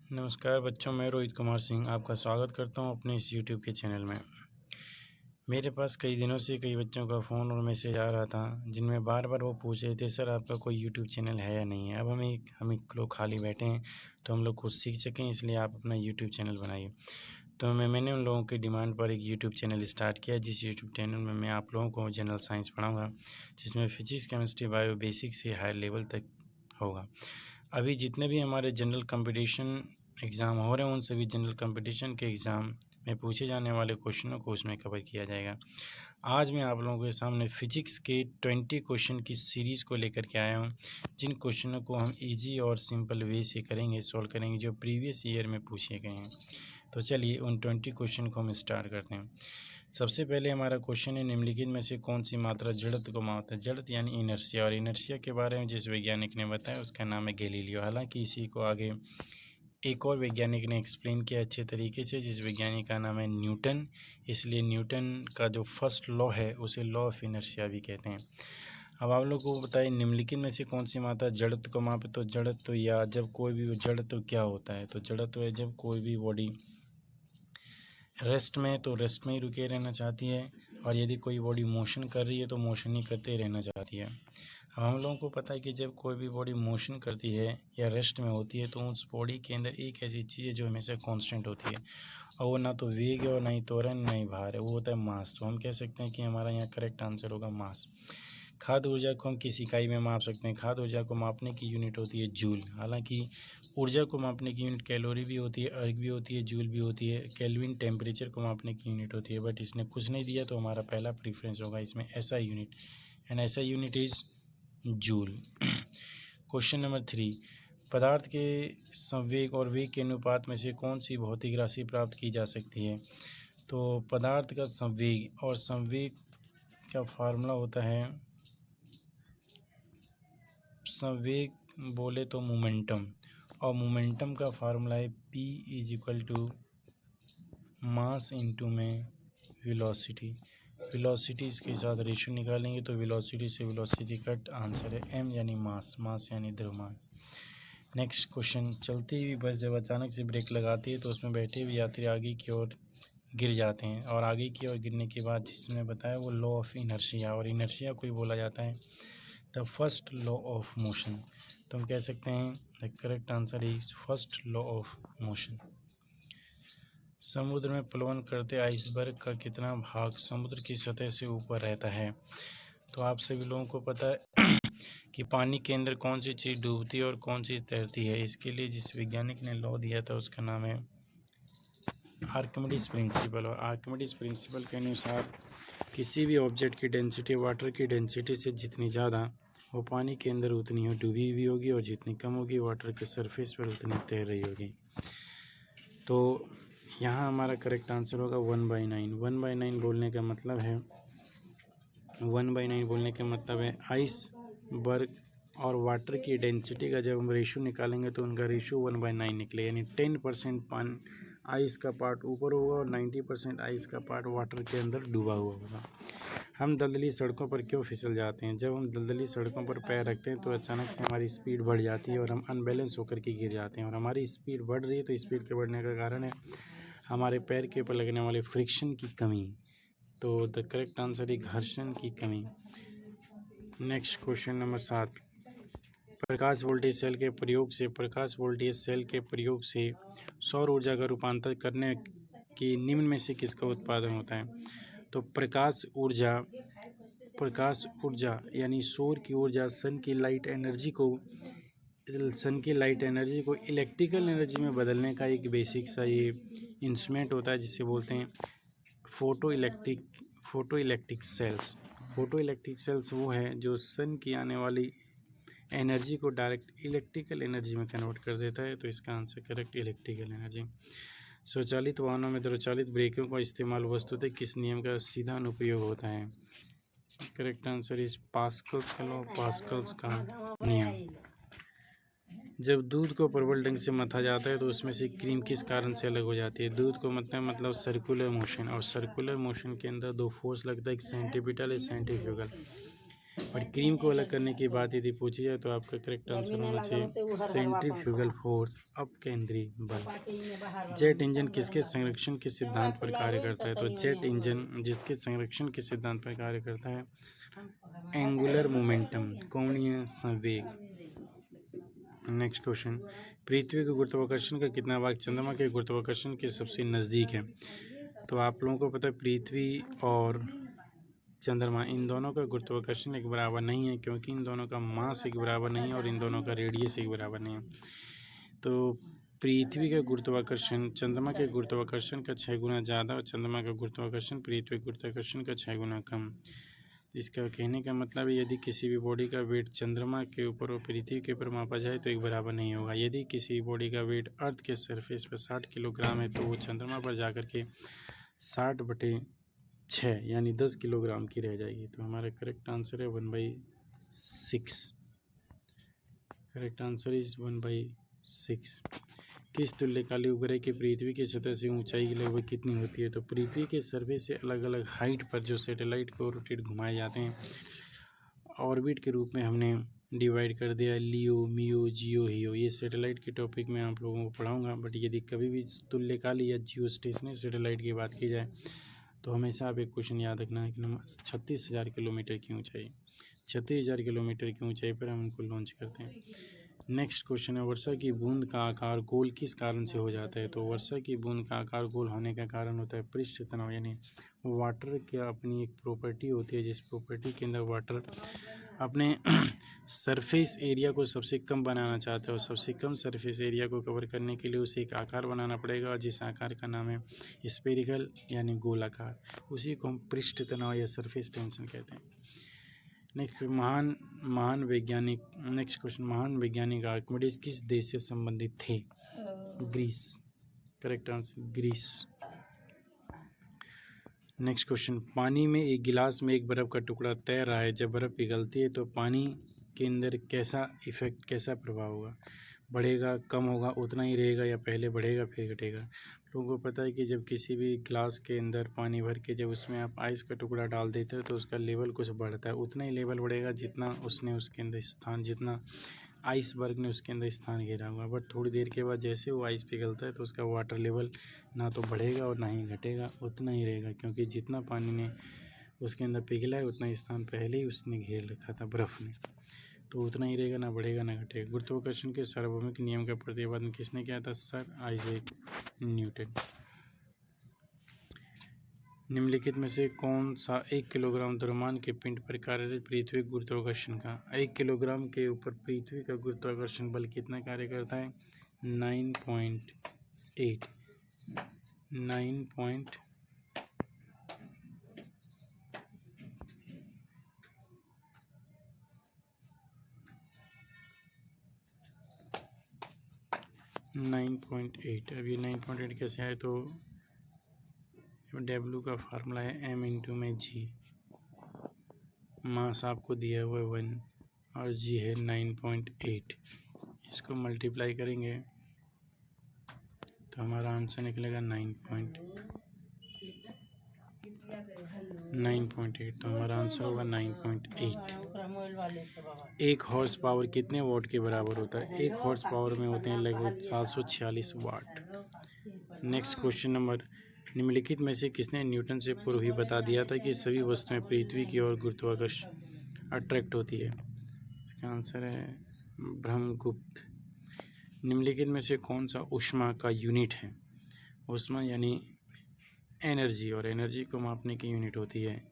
नमस्कार बच्चों, मैं रोहित कुमार सिंह आपका स्वागत करता हूं अपने इस यूट्यूब के चैनल में। मेरे पास कई दिनों से कई बच्चों का फ़ोन और मैसेज आ रहा था, जिनमें बार-बार वो पूछ रहे थे, सर आपका कोई यूट्यूब चैनल है या नहीं है। अब हम एक लोग खाली बैठे हैं, तो हम लोग कुछ सीख सकें, इसलिए आप अपना यूट्यूब चैनल बनाइए। तो मैंने उन लोगों की डिमांड पर एक यूट्यूब चैनल स्टार्ट किया, जिस यूट्यूब चैनल में मैं आप लोगों को जनरल साइंस पढ़ाऊँगा, जिसमें फिजिक्स, केमिस्ट्री, बायो बेसिक से हाई लेवल तक होगा। अभी जितने भी हमारे जनरल कंपटीशन एग्ज़ाम हो रहे हैं, उन सभी जनरल कंपटीशन के एग्ज़ाम में पूछे जाने वाले क्वेश्चनों को उसमें कवर किया जाएगा। आज मैं आप लोगों के सामने फिजिक्स के 20 क्वेश्चन की सीरीज़ को लेकर के आया हूँ, जिन क्वेश्चनों को हम इजी और सिंपल वे से सॉल्व करेंगे, जो प्रीवियस ईयर में पूछे गए हैं। तो चलिए उन 20 क्वेश्चन को हम स्टार्ट करते हैं। सबसे पहले हमारा क्वेश्चन है, निम्नलिखित में से कौन सी मात्रा जड़त्व को मापता है। जड़त्व यानी इनर्शिया, और इनर्शिया के बारे में जिस वैज्ञानिक ने बताया उसका नाम है गैलीलियो। हालांकि इसी को आगे एक और वैज्ञानिक ने एक्सप्लेन किया अच्छे तरीके से, जिस वैज्ञानिक का नाम है न्यूटन। इसलिए न्यूटन का जो फर्स्ट लॉ है उसे लॉ ऑफ इनर्शिया भी कहते हैं। अब आप लोग को बताइए, निम्नलिखित में से कौन सी मात्रा जड़त्व को मापे। तो जड़त्व, या जब कोई भी जड़त्व क्या होता है, तो जड़त्व है जब कोई भी बॉडी रेस्ट में, तो रेस्ट में ही रुके रहना चाहती है, और यदि कोई बॉडी मोशन कर रही है तो मोशन ही करते रहना चाहती है। अब हम लोगों को पता है कि जब कोई भी बॉडी मोशन करती है या रेस्ट में होती है, तो उस बॉडी के अंदर एक ऐसी चीज़ है जो हमेशा कांस्टेंट होती है, और वो ना तो वेग है और ना ही त्वरण, ना ही भार है, वो होता है मास। तो हम कह सकते हैं कि हमारा यहाँ करेक्ट आंसर होगा मास। खाद्य ऊर्जा को हम किस इकाई में माप सकते हैं। खाद्य ऊर्जा को मापने की यूनिट होती है जूल। हालांकि ऊर्जा को मापने की यूनिट कैलोरी भी होती है, अर्ग भी होती है, जूल भी होती है। केल्विन टेम्परेचर को मापने की यूनिट होती है, बट इसने कुछ नहीं दिया, तो हमारा पहला प्रीफरेंस होगा इसमें ऐसा यूनिट, एंड ऐसा unit is joule. Question number 3, पदार्थ के संवेग और वेग के अनुपात में से कौन सी भौतिक राशि प्राप्त की जा सकती है। तो पदार्थ का संवेग, और संवेग का फार्मूला होता है, संवेग बोले तो मोमेंटम, और मोमेंटम का फार्मूला है P is equal to mass into में वेलोसिटी। वेलोसिटी इसके साथ रेशो निकालेंगे तो वेलोसिटी से वेलोसिटी कट, आंसर है M यानी मास। मास यानी द्रव्यमान। नेक्स्ट क्वेश्चन, चलती हुई बस जब अचानक से ब्रेक लगाती है तो उसमें बैठे हुए यात्री आगे की ओर गिर जाते हैं, और आगे की ओर गिरने के बाद जिसने बताया वो लॉ ऑफ इनर्शिया, और इनर्शिया को ही बोला जाता है the first law of motion. तो हम कह सकते हैं the correct answer is first law of motion. समुद्र में प्लवन करते आइसबर्ग का कितना भाग समुद्र की सतह से ऊपर रहता है। तो आप सभी लोगों को पता है कि पानी के अंदर कौन सी चीज़ डूबती है और कौन सी तैरती है। इसके लिए जिस वैज्ञानिक ने लॉ दिया था उसका नाम है आर्किमिडीज प्रिंसिपल, और आर्किमिडीज प्रिंसिपल के अनुसार किसी भी ऑब्जेक्ट की डेंसिटी वाटर की डेंसिटी से जितनी ज़्यादा, वो पानी के अंदर उतनी ही डूबी हुई होगी, और जितनी कम होगी वाटर के सरफेस पर उतनी तैर रही होगी। तो यहाँ हमारा करेक्ट आंसर होगा 1/9। 1/9 बोलने का मतलब है, 1/9 बोलने का मतलब है आइसबर्ग और वाटर की डेंसिटी का जब हम रेशो निकालेंगे तो उनका रेशो 1/9 निकले, यानी 10% पानी आइस का पार्ट ऊपर होगा और 90% आइस का पार्ट वाटर के अंदर डूबा हुआ होगा। हम दलदली सड़कों पर क्यों फिसल जाते हैं। जब हम दलदली सड़कों पर पैर रखते हैं तो अचानक से हमारी स्पीड बढ़ जाती है और हम अनबैलेंस होकर के गिर जाते हैं, और हमारी स्पीड बढ़ रही है तो स्पीड के बढ़ने का कारण है हमारे पैर के ऊपर लगने वाले फ्रिक्शन की कमी। तो द करेक्ट आंसर है घर्षण की कमी। नेक्स्ट क्वेश्चन नंबर 7, प्रकाश वोल्टेज सेल के प्रयोग से सौर ऊर्जा का रूपांतर करने की निम्न में से किसका उत्पादन होता है। तो प्रकाश ऊर्जा यानी सौर की ऊर्जा सन की लाइट एनर्जी को इलेक्ट्रिकल एनर्जी में बदलने का एक बेसिक सा ये इंस्ट्रूमेंट होता है, जिसे बोलते हैं फोटो इलेक्ट्रिक सेल्स वो है जो सन की आने वाली एनर्जी को डायरेक्ट इलेक्ट्रिकल एनर्जी में कन्वर्ट कर देता है। तो इसका आंसर करेक्ट इलेक्ट्रिकल एनर्जी। स्वचालित वाहनों में स्वचालित ब्रेकों का इस्तेमाल वस्तुतः किस नियम का सीधा अनुप्रयोग होता है। करेक्ट आंसर इज पास्कल्स का लॉ, पास्कल्स का नियम। जब दूध को प्रबल ढंग से मथा जाता है तो उसमें से क्रीम किस कारण से अलग हो जाती है। दूध को मतलब सर्कुलर मोशन, और सर्कुलर मोशन के अंदर दो फोर्स लगता है, एक सेंट्रीपिटल एक सेंट्रीफ्यूगल। और क्रीम को अलग करने की बात यदि पूछी जाए तो आपका करेक्ट आंसर होना चाहिए सेंट्रीफ्यूगल फोर्स, अपकेंद्री बल। जेट इंजन किसके संरक्षण के सिद्धांत पर कार्य करता है? तो जेट इंजन जिसके संरक्षण के सिद्धांत पर कार्य करता है एंगुलर मोमेंटम, कोणीय संवेग। नेक्स्ट क्वेश्चन, पृथ्वी के गुरुत्वाकर्षण का कितना भाग चंद्रमा के गुरुत्वाकर्षण के सबसे नज़दीक है? तो आप लोगों को पता है पृथ्वी और चंद्रमा इन दोनों का गुरुत्वाकर्षण एक बराबर नहीं है, क्योंकि इन दोनों का मास एक बराबर नहीं है और इन दोनों का रेडियस एक बराबर नहीं है। तो पृथ्वी का गुरुत्वाकर्षण चंद्रमा के गुरुत्वाकर्षण का 6 गुना ज़्यादा और चंद्रमा का गुरुत्वाकर्षण पृथ्वी गुरुत्वाकर्षण का 6 गुना कम। इसका कहने का मतलब है यदि किसी भी बॉडी का वेट चंद्रमा के ऊपर और पृथ्वी के ऊपर मापा जाए तो एक बराबर नहीं होगा। यदि किसी बॉडी का वेट अर्थ के सरफेस पर 60 किलोग्राम है तो वो चंद्रमा पर जाकर के 60/6 यानी 10 किलोग्राम की रह जाएगी। तो हमारा करेक्ट आंसर है 1/6। Correct answer is 1/6। किस तुल्यकालिक उपग्रह की पृथ्वी की सतह से ऊंचाई लगभग कितनी होती है? तो पृथ्वी के सरफेस से अलग अलग हाइट पर जो सैटेलाइट को रोटेट घुमाए जाते हैं ऑर्बिट के रूप में हमने डिवाइड कर दिया लियो, मियो, जियो, हियो। ये सैटेलाइट के टॉपिक में आप लोगों को पढ़ाऊंगा, बट यदि कभी भी तुल्यकालिक या जियो स्टेशनरी सैटेलाइट की बात की जाए तो हमेशा आप एक क्वेश्चन याद रखना है कि 36,000 किलोमीटर की ऊंचाई, 36,000 किलोमीटर की ऊंचाई पर हम उनको लॉन्च करते हैं। नेक्स्ट क्वेश्चन है, वर्षा की बूंद का आकार गोल किस कारण से हो जाता है? तो वर्षा की बूंद का आकार गोल होने का कारण होता है पृष्ठ तनाव, यानी वाटर की अपनी एक प्रॉपर्टी होती है जिस प्रॉपर्टी के अंदर वाटर अपने सरफेस एरिया को सबसे कम बनाना चाहता है और सबसे कम सरफेस एरिया को कवर करने के लिए उसे एक आकार बनाना पड़ेगा जिस आकार का नाम है स्फेरिकल यानी गोलाकार। उसी को हम पृष्ठ तनाव या सरफेस टेंशन कहते हैं। नेक्स्ट महान वैज्ञानिक नेक्स्ट क्वेश्चन, महान वैज्ञानिक आर्किमिडीज किस देश से संबंधित थे? Greece. Correct answer Greece. Next question, पानी में एक गिलास में एक बर्फ़ का टुकड़ा तैर रहा है, जब बर्फ़ पिघलती है तो पानी के अंदर कैसा प्रभाव होगा? बढ़ेगा, कम होगा, उतना ही रहेगा या पहले बढ़ेगा फिर घटेगा? लोगों को पता है कि जब किसी भी ग्लास के अंदर पानी भर के जब उसमें आप आइस का टुकड़ा डाल देते हो तो उसका लेवल कुछ बढ़ता है, उतना ही लेवल बढ़ेगा जितना उसने उसके अंदर स्थान, जितना आइसबर्ग ने उसके अंदर स्थान घेरा हुआ। बट थोड़ी देर के बाद जैसे वो आइस पिघलता है तो उसका वाटर लेवल ना तो बढ़ेगा और ना ही घटेगा, उतना ही रहेगा, क्योंकि जितना पानी ने उसके अंदर पिघला है उतना स्थान पहले ही उसने घेर रखा था बर्फ़ ने, तो उतना ही रहेगा, ना बढ़ेगा ना घटेगा। गुरुत्वाकर्षण के सार्वभौमिक नियम का प्रतिपादन किसने किया था? Sir Isaac Newton. निम्नलिखित में से कौन सा 1 किलोग्राम द्रव्यमान के पिंड पर कार्यरत पृथ्वी गुरुत्वाकर्षण का 1 किलोग्राम के ऊपर पृथ्वी का गुरुत्वाकर्षण बल कितना कार्य करता है? 9.8 9.8। अब ये 9.8 कैसे आए? तो डब्ल्यू का फार्मूला है m/g। मास आपको दिया हुआ है 1 और g है 9.8। इसको मल्टीप्लाई करेंगे तो हमारा आंसर निकलेगा 9.8। तो हमारा आंसर होगा 9.8। 1 हॉर्स पावर कितने वॉट के बराबर होता है? 1 हॉर्स पावर में होते हैं लगभग 746 वाट। नेक्स्ट क्वेश्चन नंबर, निम्नलिखित में से किसने न्यूटन से पूर्व ही बता दिया था कि सभी वस्तुएं पृथ्वी की ओर गुरुत्वाकर्षण अट्रैक्ट होती है? इसका आंसर है ब्रह्मगुप्त। निम्नलिखित में से कौन सा ऊष्मा का यूनिट है? ऊष्मा यानी एनर्जी, और एनर्जी को मापने की यूनिट होती है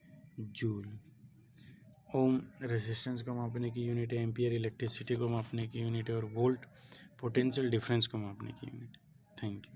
जूल। ओम रेजिस्टेंस को मापने की यूनिट है एम्पियर, इलेक्ट्रिसिटी को मापने की यूनिट है, और वोल्ट पोटेंशियल डिफरेंस को मापने की यूनिट। Thank you.